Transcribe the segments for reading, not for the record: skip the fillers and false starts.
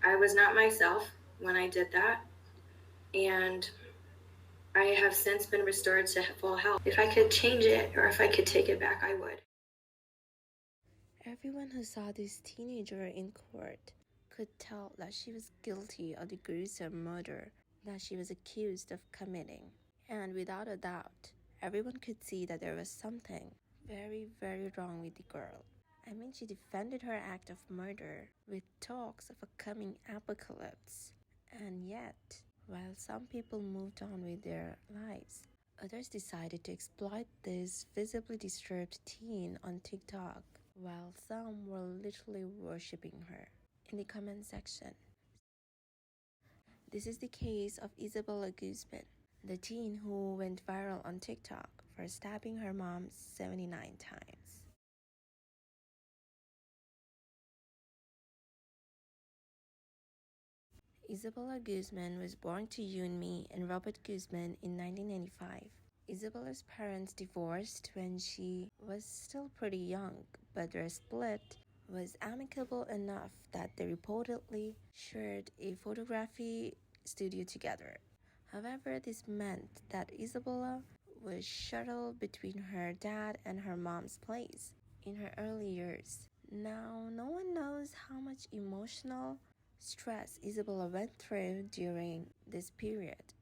I was not myself when I did that, and I have since been restored to full health. If I could change it or if I could take it back, I would. Everyone who saw this teenager in court could tell that she was guilty of the gruesome murder that she was accused of committing. And without a doubt, everyone could see that there was something very, very wrong with the girl. I mean, she defended her act of murder with talks of a coming apocalypse. And yet, while some people moved on with their lives, others decided to exploit this visibly disturbed teen on TikTok, while some were literally worshipping her. In the comment section, this is the case of Isabella Guzman, the teen who went viral on TikTok for stabbing her mom 79 times. Isabella Guzman was born to Yunmi and Robert Guzman in 1995. Isabella's parents divorced when she was still pretty young, but their split was amicable enough that they reportedly shared a photography studio together. However, this meant that Isabella was shuttled between her dad and her mom's place in her early years. Now, no one knows how much emotional stress Isabella went through during this period,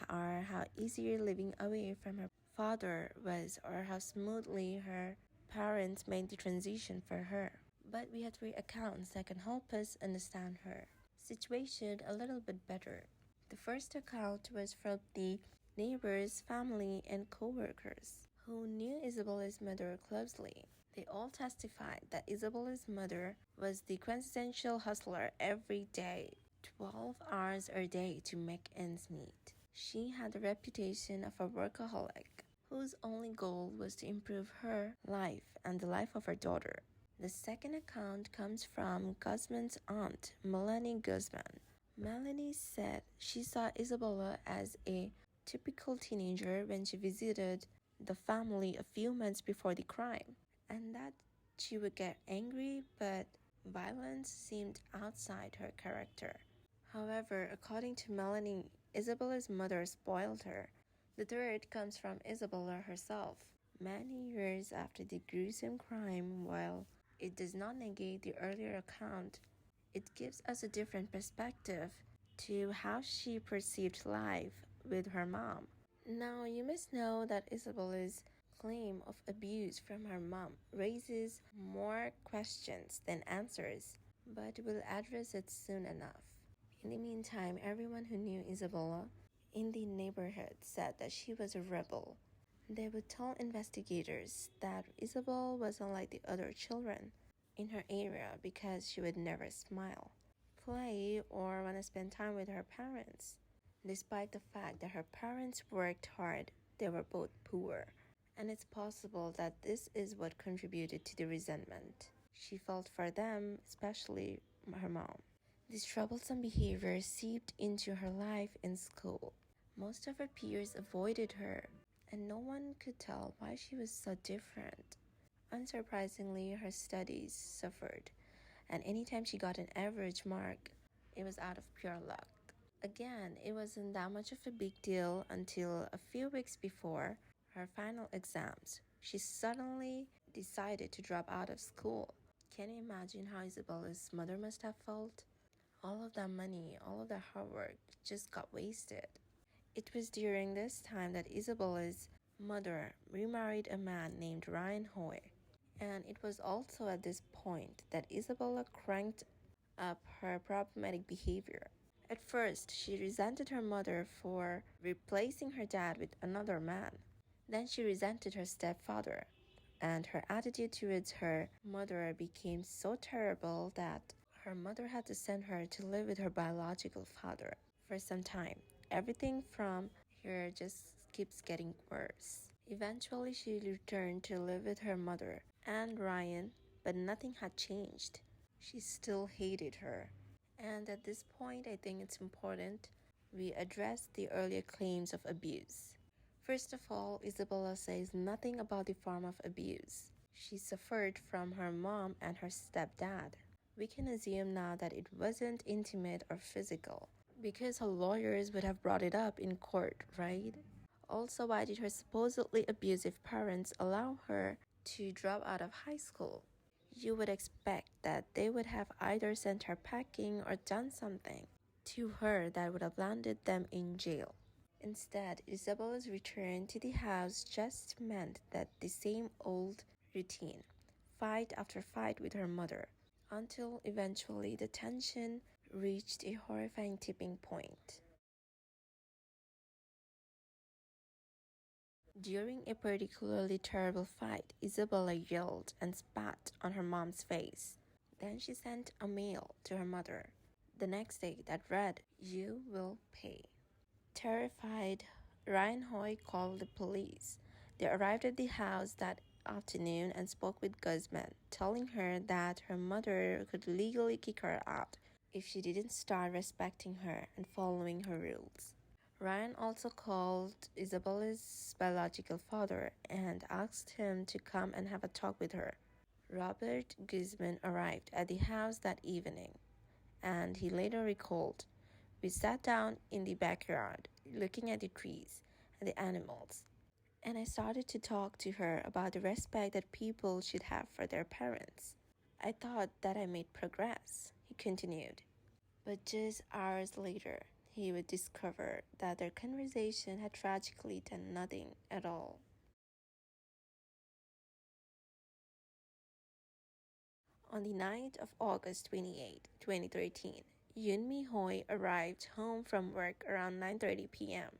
or how easier living away from her father was, or how smoothly her parents made the transition for her. But we have three accounts that can help us understand her situation a little bit better. The first account was from the neighbors, family, and co-workers who knew Isabella's mother closely. They all testified that Isabella's mother was the quintessential hustler every day, 12 hours a day to make ends meet. She had a reputation of a workaholic whose only goal was to improve her life and the life of her daughter. The second account comes from Guzman's aunt, Melanie Guzman. Melanie said she saw Isabella as a typical teenager when she visited the family a few months before the crime, and that she would get angry, but violence seemed outside her character. However, according to Melanie, Isabella's mother spoiled her. The third comes from Isabella herself. Many years after the gruesome crime, while it does not negate the earlier account, it gives us a different perspective to how she perceived life with her mom. Now, you must know that Isabella's claim of abuse from her mom raises more questions than answers, but we'll address it soon enough. In the meantime, everyone who knew Isabella in the neighborhood said that she was a rebel. They would tell investigators that Isabel was unlike the other children in her area because she would never smile, play, or want to spend time with her parents. Despite the fact that her parents worked hard, they were both poor, and it's possible that this is what contributed to the resentment she felt for them, especially her mom. This troublesome behavior seeped into her life in school. Most of her peers avoided her, and no one could tell why she was so different. Unsurprisingly, her studies suffered, and anytime she got an average mark, it was out of pure luck. Again, it wasn't that much of a big deal until a few weeks before her final exams. She suddenly decided to drop out of school. Can you imagine how Isabella's mother must have felt? All of that money, all of that hard work just got wasted. It was during this time that Isabella's mother remarried a man named Ryan Hoy. And it was also at this point that Isabella cranked up her problematic behavior. At first, she resented her mother for replacing her dad with another man. Then she resented her stepfather, and her attitude towards her mother became so terrible that her mother had to send her to live with her biological father for some time. Everything from here just keeps getting worse. Eventually, she returned to live with her mother and Ryan, but nothing had changed. She still hated her. And at this point, I think it's important we address the earlier claims of abuse. First of all, Isabella says nothing about the form of abuse she suffered from her mom and her stepdad. We can assume now that it wasn't intimate or physical, because her lawyers would have brought it up in court, right? Also, why did her supposedly abusive parents allow her to drop out of high school? You would expect that they would have either sent her packing or done something to her that would have landed them in jail. Instead, Isabella's return to the house just meant that the same old routine, fight after fight with her mother, until eventually the tension reached a horrifying tipping point. During a particularly terrible fight, Isabella yelled and spat on her mom's face. Then she sent a mail to her mother the next day that read, "You will pay." Terrified, Ryan Hoy called the police. They arrived at the house that afternoon and spoke with Guzman, telling her that her mother could legally kick her out if she didn't start respecting her and following her rules. Ryan also called Isabella's biological father and asked him to come and have a talk with her. Robert Guzman arrived at the house that evening, and he later recalled, "We sat down in the backyard, looking at the trees and the animals, and I started to talk to her about the respect that people should have for their parents. I thought that I made progress," he continued. But just hours later, he would discover that their conversation had tragically done nothing at all. On the night of August 28, 2013, Yunmi Hoi arrived home from work around 9:30 p.m.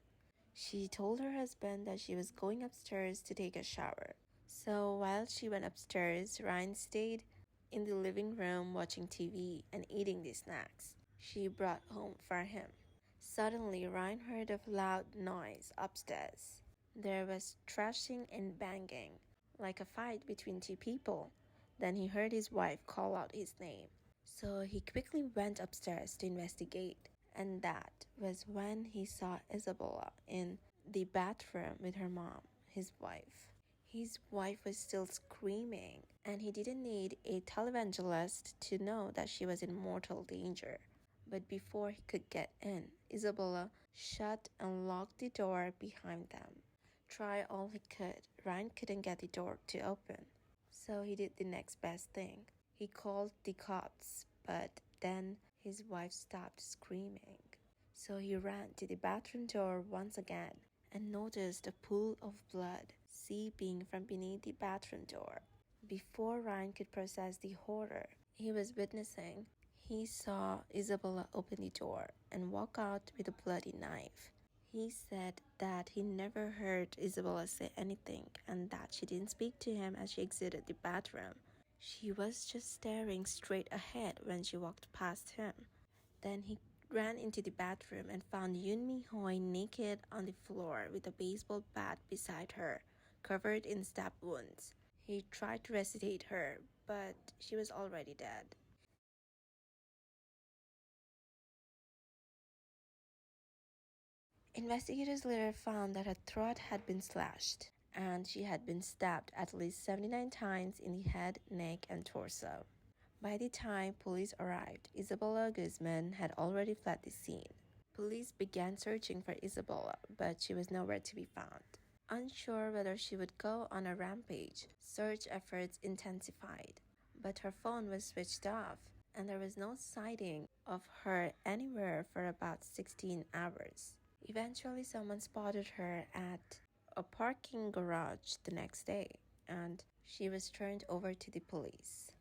She told her husband that she was going upstairs to take a shower. So while she went upstairs, Ryan stayed in the living room watching TV and eating the snacks she brought home for him. Suddenly, Ryan heard a loud noise upstairs. There was thrashing and banging, like a fight between two people. Then he heard his wife call out his name. So he quickly went upstairs to investigate, and that was when he saw Isabella in the bathroom with her mom, his wife. His wife was still screaming, and he didn't need a televangelist to know that she was in mortal danger. But before he could get in, Isabella shut and locked the door behind them. Try all he could, Ryan couldn't get the door to open. So he did the next best thing. He called the cops, but then his wife stopped screaming. So he ran to the bathroom door once again and noticed a pool of blood seeping from beneath the bathroom door. Before Ryan could process the horror he was witnessing, he saw Isabella open the door and walk out with a bloody knife. He said that he never heard Isabella say anything and that she didn't speak to him as she exited the bathroom. She was just staring straight ahead when she walked past him. Then he ran into the bathroom and found Yunmi Hoi naked on the floor with a baseball bat beside her, covered in stab wounds. He tried to resuscitate her, but she was already dead. Investigators later found that her throat had been slashed, and she had been stabbed at least 79 times in the head, neck, and torso. By the time police arrived, Isabella Guzman had already fled the scene. Police began searching for Isabella, but she was nowhere to be found. Unsure whether she would go on a rampage, search efforts intensified. But her phone was switched off, and there was no sighting of her anywhere for about 16 hours. Eventually, someone spotted her at a parking garage the next day, and she was turned over to the police.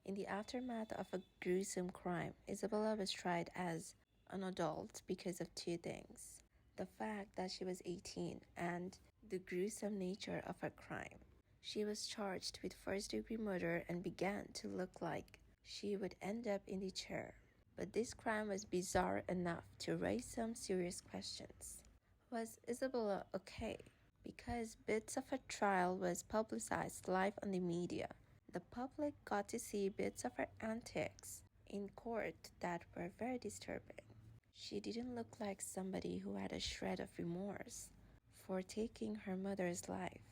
In the aftermath of a gruesome crime, Isabella was tried as an adult because of two things: the fact that she was 18 and the gruesome nature of her crime. She was charged with first-degree murder and began to look like she would end up in the chair. But this crime was bizarre enough to raise some serious questions. Was Isabella okay? Because bits of her trial was publicized live on the media, the public got to see bits of her antics in court that were very disturbing. She didn't look like somebody who had a shred of remorse for taking her mother's life.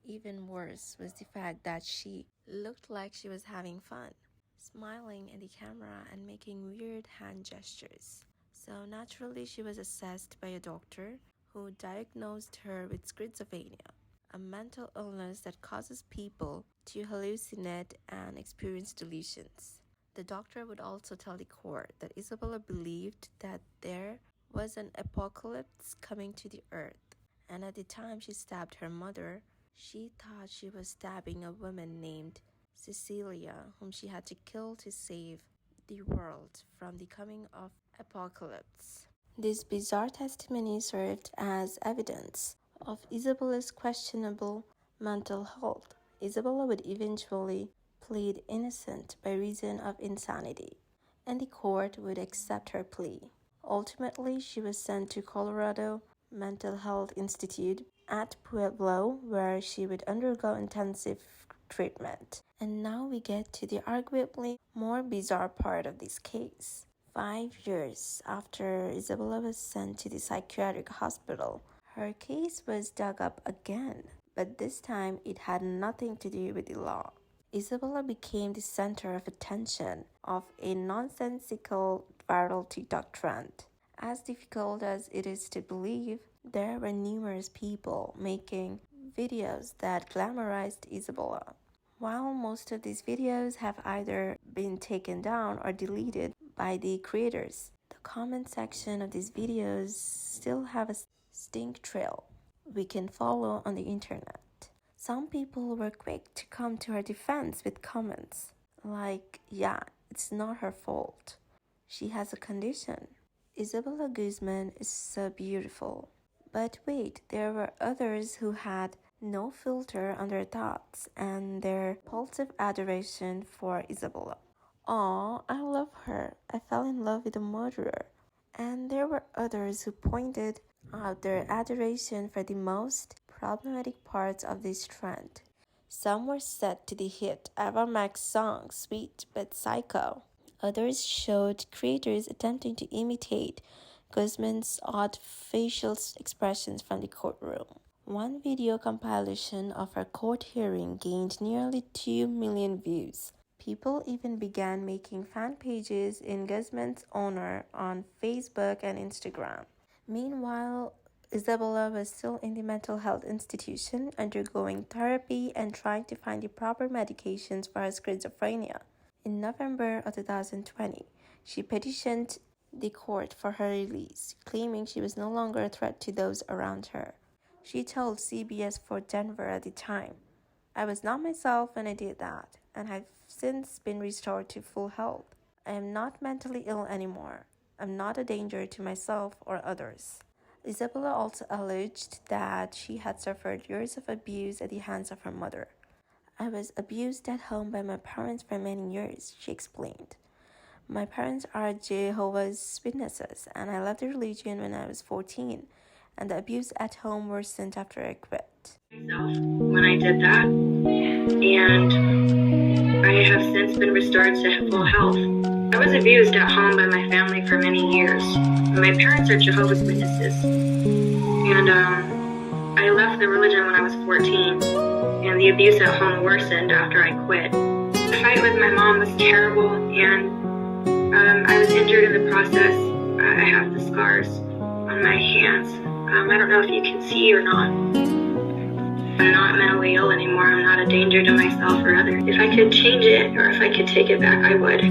Even worse was the fact that she looked like she was having fun. smiling at the camera and making weird hand gestures. So naturally, she was assessed by a doctor who diagnosed her with schizophrenia, a mental illness that causes people to hallucinate and experience delusions. The doctor would also tell the court that Isabella believed that there was an apocalypse coming to the earth, and at the time she stabbed her mother, she thought she was stabbing a woman named Cecilia, whom she had to kill to save the world from the coming of apocalypse. This bizarre testimony served as evidence of Isabella's questionable mental health. Isabella would eventually plead innocent by reason of insanity, and the court would accept her plea. Ultimately, she was sent to Colorado Mental Health Institute at Pueblo, where she would undergo intensive treatment. And now we get to the arguably more bizarre part of this case. 5 years after Isabella was sent to the psychiatric hospital, her case was dug up again, but this time it had nothing to do with the law. Isabella became the center of attention of a nonsensical viral TikTok trend. As difficult as it is to believe, there were numerous people making videos that glamorized Isabella. While most of these videos have either been taken down or deleted by the creators, the comment section of these videos still have a stink trail we can follow on the internet. Some people were quick to come to her defense with comments like, yeah, it's not her fault. She has a condition. Isabella Guzman is so beautiful. But wait, there were others who had no filter on their thoughts and their impulsive adoration for Isabella. Aw, I love her. I fell in love with a murderer. And there were others who pointed out their adoration for the most problematic parts of this trend. Some were set to the hit Ava Max song Sweet But Psycho. Others showed creators attempting to imitate Guzman's odd facial expressions from the courtroom. One video compilation of her court hearing gained nearly 2 million views. People even began making fan pages in Guzman's honor on Facebook and Instagram. Meanwhile, Isabella was still in the mental health institution, undergoing therapy and trying to find the proper medications for her schizophrenia. In November of 2020, she petitioned the court for her release, claiming she was no longer a threat to those around her. She told CBS 4 Denver at the time, "I was not myself when I did that, and have since been restored to full health. I am not mentally ill anymore. I'm not a danger to myself or others." Isabella also alleged that she had suffered years of abuse at the hands of her mother. "I was abused at home by my parents for many years," she explained. "My parents are Jehovah's Witnesses, and I left the religion when I was 14, and the abuse at home worsened after I quit." When I did that, and I have since been restored to full health. I was abused at home by my family for many years. My parents are Jehovah's Witnesses, and I left the religion when I was 14, and the abuse at home worsened after I quit. The fight with my mom was terrible, and I was injured in the process. I have the scars on my hands. I don't know if you can see or not. I'm not mentally ill anymore. I'm not a danger to myself or others. If I could change it or if I could take it back, I would.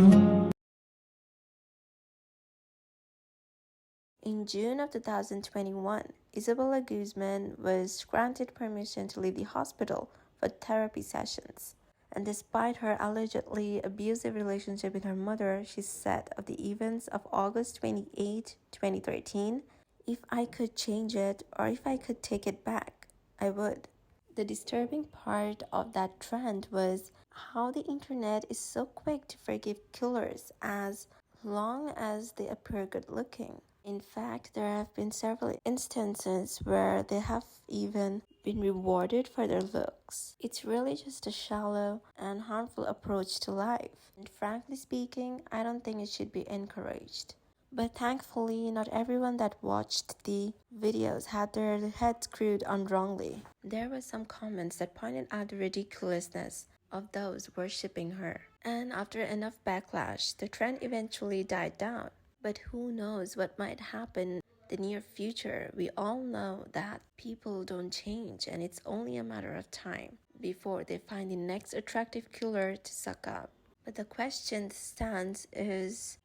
In June of 2021, Isabella Guzman was granted permission to leave the hospital for therapy sessions. And despite her allegedly abusive relationship with her mother, she said of the events of August 28, 2013, "If I could change it or if I could take it back, I would." The disturbing part of that trend was how the internet is so quick to forgive killers as long as they appear good looking. In fact, there have been several instances where they have even been rewarded for their looks. It's really just a shallow and harmful approach to life. And frankly speaking, I don't think it should be encouraged. But thankfully, not everyone that watched the videos had their heads screwed on wrongly. There were some comments that pointed out the ridiculousness of those worshipping her. And after enough backlash, the trend eventually died down. But who knows what might happen in the near future? We all know that people don't change, and it's only a matter of time before they find the next attractive killer to suck up. But the question stands is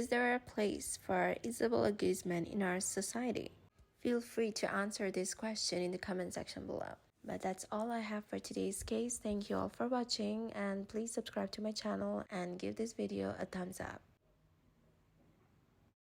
there a place for Isabella Guzman in our society? Feel free to answer this question in the comment section below. But that's all I have for today's case. Thank you all for watching, and please subscribe to my channel and give this video a thumbs up.